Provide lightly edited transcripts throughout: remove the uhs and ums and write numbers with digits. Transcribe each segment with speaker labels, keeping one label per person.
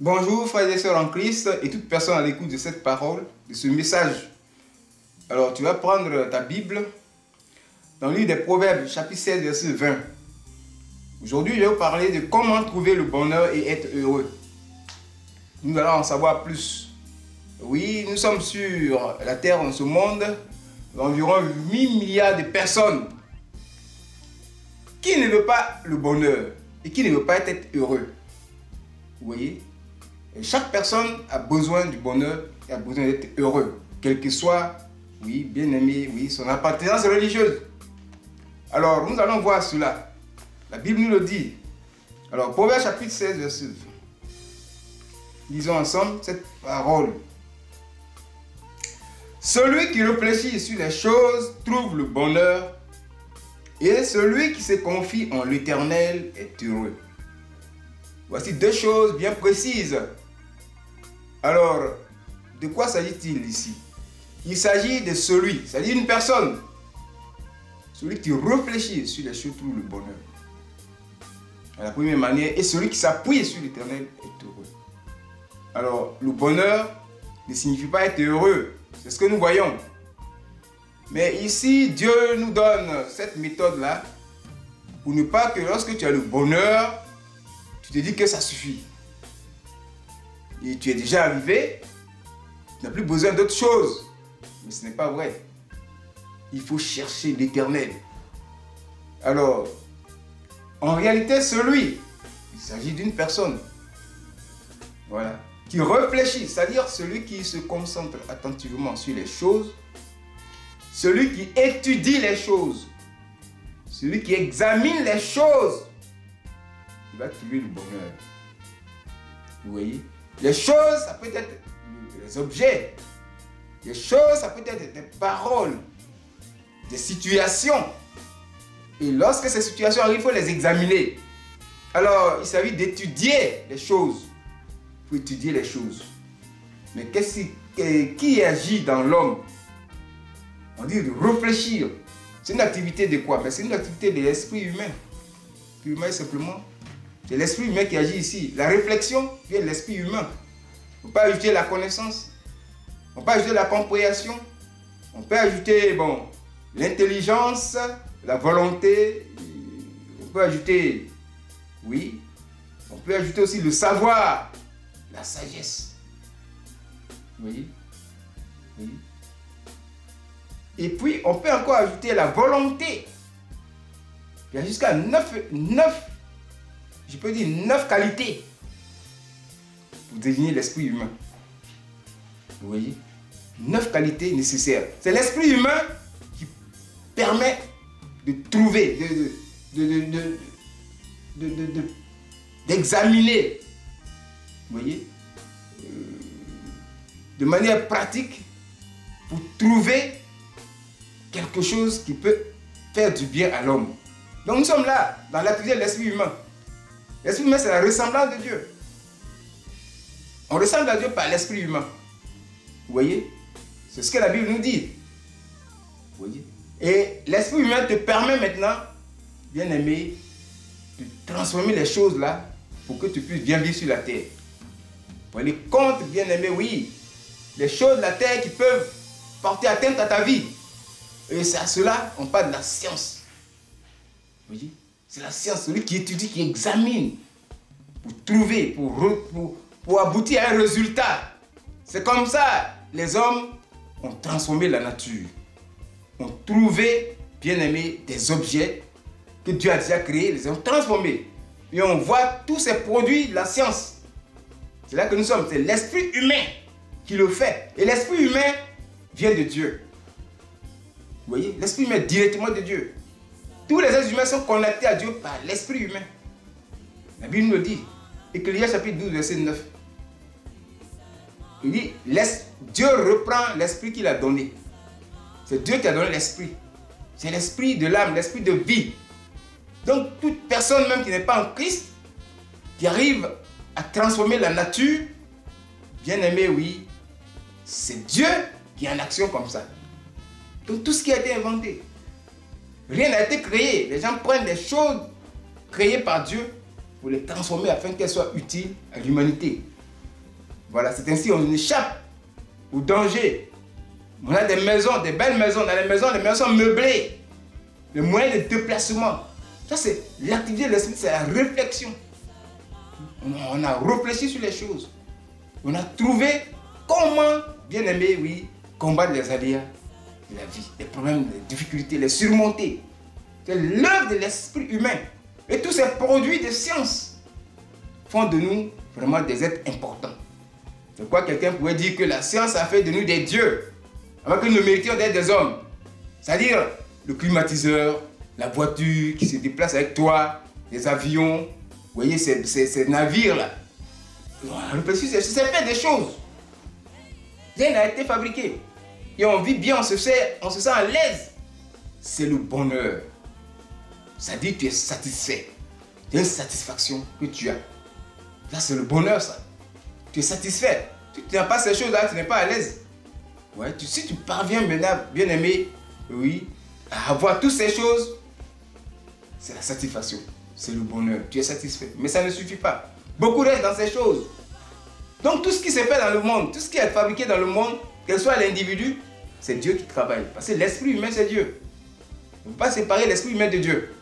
Speaker 1: Bonjour frères et sœurs en Christ et toute personne à l'écoute de cette parole, de ce message. Alors tu vas prendre ta Bible dans le livre des Proverbes, chapitre 16, verset 20. Aujourd'hui, je vais vous parler de comment trouver le bonheur et être heureux. Nous allons en savoir plus. Oui, nous sommes sur la terre, dans ce monde, d'environ 8 milliards de personnes. Qui ne veut pas le bonheur et qui ne veut pas être heureux? Vous voyez? Et chaque personne a besoin du bonheur et a besoin d'être heureux, quel que soit, oui, bien aimé, oui, son appartenance religieuse. Alors, nous allons voir cela. La Bible nous le dit. Alors, Proverbe chapitre 16, verset 20. Lisons ensemble cette parole. Celui qui réfléchit sur les choses trouve le bonheur, et celui qui se confie en l'Éternel est heureux. Voici deux choses bien précises. Alors, de quoi s'agit-il ici? Il s'agit de celui, c'est-à-dire une personne. Celui qui réfléchit sur les choses trouve le bonheur. À la première manière, et celui qui s'appuie sur l'Éternel est heureux. Alors, le bonheur ne signifie pas être heureux. C'est ce que nous voyons. Mais ici, Dieu nous donne cette méthode-là pour ne pas que lorsque tu as le bonheur, tu te dis que ça suffit. Et tu es déjà arrivé, tu n'as plus besoin d'autre chose. Mais ce n'est pas vrai. Il faut chercher l'Éternel. Alors, en réalité, il s'agit d'une personne. Voilà. Qui réfléchit, c'est-à-dire celui qui se concentre attentivement sur les choses, celui qui étudie les choses, celui qui examine les choses, il va trouver le bonheur. Vous voyez? Les choses, ça peut être les objets. Les choses, ça peut être des paroles, des situations. Et lorsque ces situations arrivent, il faut les examiner. Alors, il s'agit d'étudier les choses. Il faut étudier les choses. Mais qui agit dans l'homme? On dit de réfléchir. C'est une activité de quoi? C'est une activité de l'esprit humain. Humain simplement. C'est l'esprit humain qui agit ici. La réflexion vient de l'esprit humain. On peut ajouter la connaissance. On peut ajouter la compréhension. On peut ajouter l'intelligence, la volonté. On peut ajouter, oui. On peut ajouter aussi le savoir, la sagesse. Vous voyez? Oui. Et puis, on peut encore ajouter la volonté. Il y a jusqu'à 9 qualités pour désigner l'esprit humain. Vous voyez? 9 qualités nécessaires. C'est l'esprit humain qui permet de trouver, d'examiner, vous voyez, de manière pratique pour trouver quelque chose qui peut faire du bien à l'homme. Donc nous sommes là, dans l'activité de l'esprit humain. L'esprit humain, c'est la ressemblance de Dieu. On ressemble à Dieu par l'esprit humain. Vous voyez? C'est ce que la Bible nous dit. Vous voyez? Et l'esprit humain te permet maintenant, bien aimé, de transformer les choses là pour que tu puisses bien vivre sur la terre. Pour les comptes, bien aimé, oui. Les choses de la terre qui peuvent porter atteinte à ta vie. Et c'est à cela qu'on parle de la science. Vous voyez? C'est la science, celui qui étudie, qui examine, pour trouver, pour aboutir à un résultat. C'est comme ça, les hommes ont transformé la nature. Ont trouvé, bien aimé, des objets que Dieu a déjà créés, les ont transformés. Et on voit tous ces produits de la science. C'est là que nous sommes, c'est l'esprit humain qui le fait. Et l'esprit humain vient de Dieu. Vous voyez, l'esprit humain est directement de Dieu. Tous les êtres humains sont connectés à Dieu par l'esprit humain. La Bible nous le dit. Ecclésiaste chapitre 12, verset 9. Il dit, Dieu reprend l'esprit qu'il a donné. C'est Dieu qui a donné l'esprit. C'est l'esprit de l'âme, l'esprit de vie. Donc, toute personne même qui n'est pas en Christ, qui arrive à transformer la nature, bien aimé, oui, c'est Dieu qui est en action comme ça. Donc, tout ce qui a été inventé, rien n'a été créé. Les gens prennent des choses créées par Dieu pour les transformer afin qu'elles soient utiles à l'humanité. Voilà, c'est ainsi on échappe au danger. On a des maisons, des belles maisons. Dans les maisons meublées. Les moyens de déplacement. Ça, c'est l'activité de l'esprit, c'est la réflexion. On a réfléchi sur les choses. On a trouvé comment, bien aimé, oui, combattre les aléas de la vie, les problèmes, les difficultés, les surmonter. C'est l'œuvre de l'esprit humain. Et tous ces produits de science font de nous vraiment des êtres importants. C'est quoi quelqu'un pourrait dire que la science a fait de nous des dieux, alors que nous méritions d'être des hommes. C'est-à-dire le climatiseur, la voiture qui se déplace avec toi, les avions, vous voyez ces navires-là. C'est fait des choses. Rien n'a été fabriqué. Et on vit bien, on se sent à l'aise. C'est le bonheur. Ça dit que tu es satisfait. Il y a une satisfaction que tu as. Là, c'est le bonheur, ça. Tu es satisfait. Si tu n'as pas ces choses-là, tu n'es pas à l'aise. Ouais, si tu parviens maintenant, bien aimé, oui, à avoir toutes ces choses, c'est la satisfaction. C'est le bonheur. Tu es satisfait. Mais ça ne suffit pas. Beaucoup restent dans ces choses. Donc, tout ce qui se fait dans le monde, tout ce qui est fabriqué dans le monde, quel soit l'individu, c'est Dieu qui travaille. Parce que l'esprit humain, c'est Dieu. On ne peut pas séparer l'esprit humain de Dieu.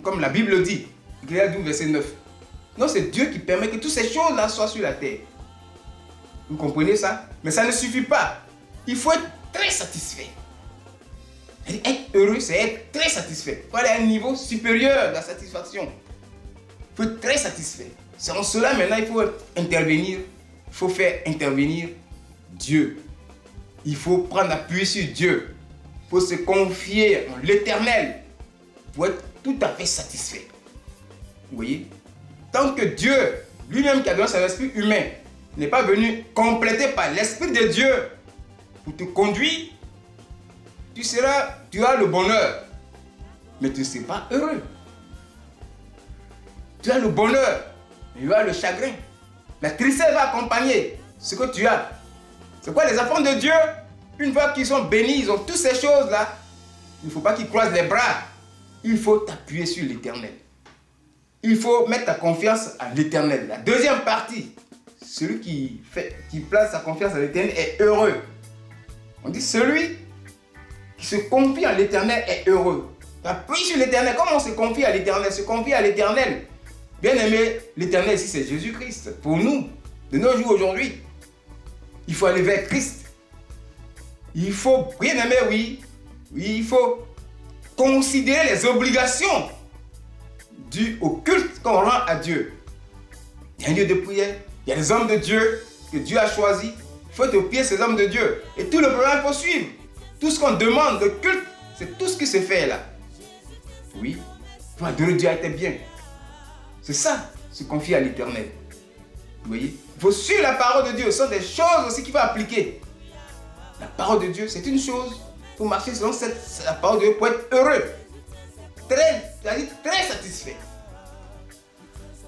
Speaker 1: Comme la Bible le dit, Ecclésiaste 12, verset 9. Non, c'est Dieu qui permet que toutes ces choses-là soient sur la terre. Vous comprenez ça? Mais ça ne suffit pas. Il faut être très satisfait. Être heureux, c'est être très satisfait. Il faut aller à un niveau supérieur de la satisfaction. Il faut être très satisfait. C'est en cela maintenant il faut intervenir. Il faut faire intervenir Dieu. Il faut prendre appui sur Dieu. Il faut se confier en l'Éternel pour être tout à fait satisfait. Vous voyez? Tant que Dieu, lui-même qui a donné son esprit humain, n'est pas venu compléter par l'esprit de Dieu pour te conduire, tu as le bonheur, mais tu ne seras pas heureux. Tu as le bonheur, mais tu as le chagrin. La tristesse va accompagner ce que tu as. C'est quoi les enfants de Dieu? Une fois qu'ils sont bénis, ils ont toutes ces choses-là. Il ne faut pas qu'ils croisent les bras. Il faut t'appuyer sur l'Éternel. Il faut mettre ta confiance à l'Éternel. La deuxième partie, celui qui place sa confiance à l'Éternel est heureux. On dit celui qui se confie à l'Éternel est heureux. Appuie sur l'Éternel. Comment on se confie à l'Éternel? Se confie à l'Éternel. Bien aimé, l'Éternel ici c'est Jésus-Christ. Pour nous, de nos jours aujourd'hui, il faut aller vers Christ. Il faut, bien aimé, oui, il faut considérer les obligations dues au culte qu'on rend à Dieu. Il y a un lieu de prière, il y a des hommes de Dieu que Dieu a choisis. Il faut être au pied de ces hommes de Dieu. Et tout le programme, il faut suivre. Tout ce qu'on demande, le culte, c'est tout ce qui se fait là. Oui, pour adorer Dieu était bien. C'est ça, se confier à l'Éternel. Vous voyez? Il faut suivre la parole de Dieu. Ce sont des choses aussi qu'il faut appliquer. La parole de Dieu, c'est une chose. Il faut marcher selon la parole de Dieu pour être heureux. Très satisfait.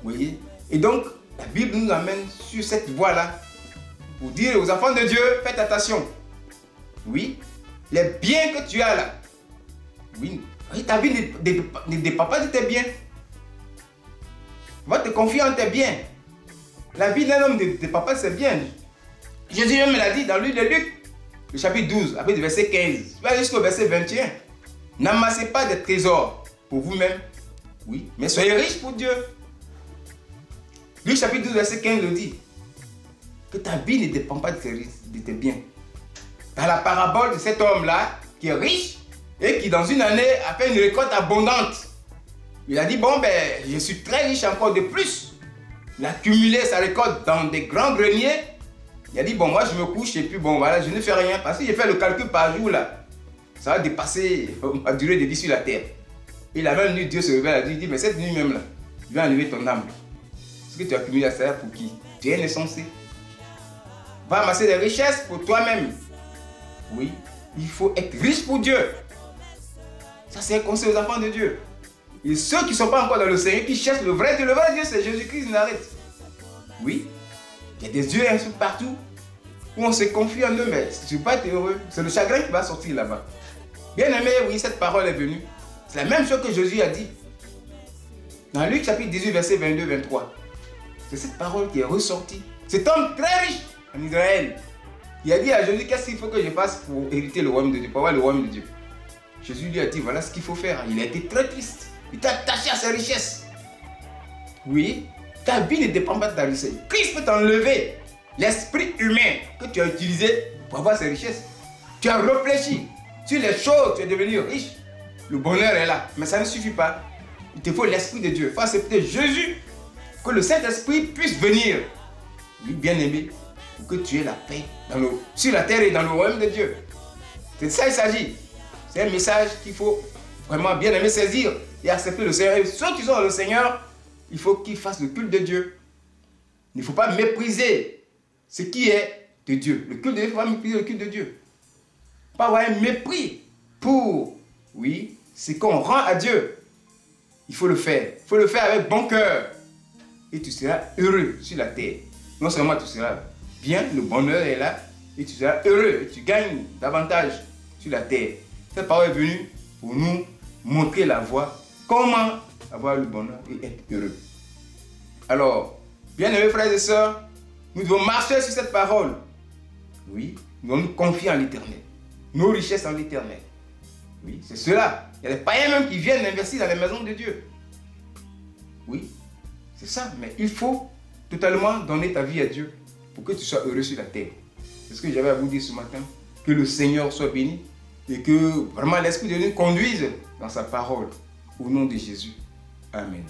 Speaker 1: Vous voyez? Et donc, la Bible nous amène sur cette voie-là pour dire aux enfants de Dieu, faites attention. Oui, les biens que tu as là. Oui, ta vie ne dépend pas de tes biens. Va te confier en tes biens. La vie d'un homme ne dépend pas de ses biens. Jésus me l'a dit dans le livre de Luc, le chapitre 12, après le verset 15, jusqu'au verset 21. N'amassez pas de trésors pour vous-même, oui, mais soyez riches pour Dieu. Luc chapitre 12, verset 15 le dit. Que ta vie ne dépend pas de tes biens. Dans la parabole de cet homme-là, qui est riche, et qui dans une année a fait une récolte abondante. Il a dit, bon ben, je suis très riche encore de plus. Il a cumulé sa récolte dans des grands greniers. Il a dit, bon, moi je me couche et puis bon, voilà, je ne fais rien. Parce que j'ai fait le calcul par jour là. Ça va dépasser ma durée de vie sur la terre. Et la même nuit, Dieu se révèle, il dit, mais cette nuit même là, je vais enlever ton âme. Ce que tu as cumulé à ça pour qui? Tu es insensé. Va amasser des richesses pour toi-même. Oui, il faut être riche pour Dieu. Ça, c'est un conseil aux enfants de Dieu. Et ceux qui ne sont pas encore dans le Seigneur, qui cherchent le vrai Dieu c'est Jésus-Christ de Nazareth. Oui, il y a des dieux un peu partout où on se confie en eux, mais si tu ne veux pas être heureux, c'est le chagrin qui va sortir là-bas. Bien aimé, oui, cette parole est venue. C'est la même chose que Jésus a dit. Dans Luc chapitre 18, verset 22-23. C'est cette parole qui est ressortie. Cet homme très riche en Israël, il a dit à Jésus, qu'est-ce qu'il faut que je fasse pour hériter le royaume de Dieu, pour avoir le royaume de Dieu. Jésus lui a dit, voilà ce qu'il faut faire. Il a été très triste. Il t'a attaché à ses richesses. Oui, ta vie ne dépend pas de ta richesse. Christ peut t'enlever l'esprit humain que tu as utilisé pour avoir ces richesses. Tu as réfléchi sur les choses, tu es devenu riche. Le bonheur est là, mais ça ne suffit pas. Il te faut l'Esprit de Dieu. Il faut accepter Jésus, que le Saint-Esprit puisse venir. Oui, bien-aimé, pour que tu aies la paix sur la terre et dans le royaume de Dieu. C'est de ça qu'il s'agit. C'est un message qu'il faut vraiment bien aimer saisir et accepter le Seigneur. Et ceux qui sont dans le Seigneur, il faut qu'ils fassent le culte de Dieu. Il ne faut pas mépriser ce qui est de Dieu. Le culte de Dieu, il ne faut pas mépriser le culte de Dieu. Pas avoir un mépris pour, oui, ce qu'on rend à Dieu. Il faut le faire. Il faut le faire avec bon cœur. Et tu seras heureux sur la terre. Non seulement tu seras bien, le bonheur est là, et tu seras heureux, et tu gagnes davantage sur la terre. Cette parole est venue pour nous montrer la voie, comment avoir le bonheur et être heureux. Alors, bien-aimés frères et sœurs, nous devons marcher sur cette parole. Oui, nous devons nous confier en l'Éternel. Nos richesses en l'Éternel. Oui, c'est cela. Il y a des païens même qui viennent investir dans les maisons de Dieu. Oui, c'est ça. Mais il faut totalement donner ta vie à Dieu pour que tu sois heureux sur la terre. C'est ce que j'avais à vous dire ce matin. Que le Seigneur soit béni et que vraiment l'Esprit de Dieu nous conduise dans sa parole. Au nom de Jésus. Amen.